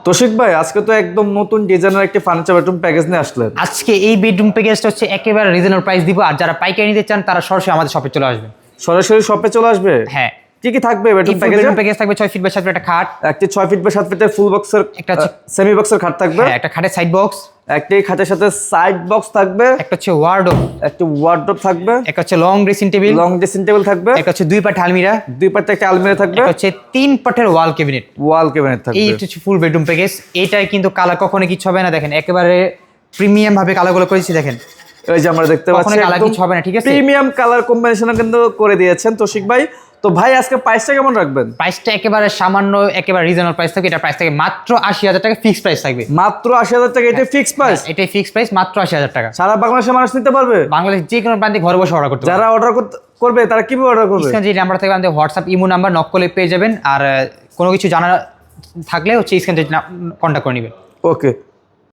তোশিক ভাই, আজকে তো একদম নতুন ডিজাইনের একটি ফার্নিচার বেডরুম প্যাকেজ নিয়ে আসলেন। আজকে এই বেডরুম প্যাকেজটা হচ্ছে একেবারে রিজনেবল প্রাইস দিব, আর যারা পাইকারি নিতে চান তারা সরাসরি আমাদের শপে চলে আসবেন। সরাসরি শপে চলে আসবে? হ্যাঁ। কি কি থাকবে বেডরুম প্যাকেজে? বেডরুম প্যাকেজ থাকবে 6 ফিট বাই 7 ফিট একটা খাট, একটি 6 ফিট বাই 7 ফিটের ফুল বক্সের, একটা সেমি বক্সের খাট থাকবে, হ্যাঁ একটা খাটের সাইড বক্স, একটি খাটের সাথে সাইড বক্স থাকবে, একটা হচ্ছে ওয়ার্ডরোব, একটি ওয়ার্ডরোব থাকবে, একটা হচ্ছে long dressing table, long dressing table থাকবে, একটা হচ্ছে 2 পাট আলমিরা, দুই পাটে একটা আলমিরা থাকবে, একটা হচ্ছে 3 পাটের ওয়াল ক্যাবিনেট। ওয়াল ক্যাবিনেট থাকবে। এই হচ্ছে ফুল বেডরুম প্যাকেজ। এটাই কিন্তু কালার কখনো কিছু হবে না, দেখেন একেবারে প্রিমিয়াম ভাবে কালারগুলো করেছি দেখেন। এই যে আমরা দেখতে কখনো পাচ্ছি কালার একদম কিছু হবে না, ঠিক আছে? প্রিমিয়াম কালার কম্বিনেশন কিন্তু করে দিয়েছেন তোশিক ভাই। তো ভাই আজকে প্রাইসটা কেমন রাখবেন? প্রাইসটা একেবারে সামান্য, একেবারে রিজনেবল প্রাইস থাকবে। এটা প্রাইস থাকে মাত্র 80,000 টাকা, ফিক্সড প্রাইস থাকবে। মাত্র 80,000 টাকা, এটা ফিক্স প্রাইস? এটাই ফিক্সড প্রাইস, মাত্র 80,000 টাকা। সারা বাংলাদেশের মানুষ নিতে পারবে? বাংলাদেশ যে কোনো প্রান্তে ঘরে বসে অর্ডার করতে পারবে। যারা অর্ডার করবে তারা কিভাবে অর্ডার করবে? স্ক্রিনে যে নাম্বার থাকবে আমাদের হোয়াটসঅ্যাপ ইমো নাম্বার, নক করলে পেয়ে যাবেন। আর কোনো কিছু জানা থাকলে হচ্ছে স্ক্রিনে কন্ট্যাক্ট করে নেবেন। ওকে।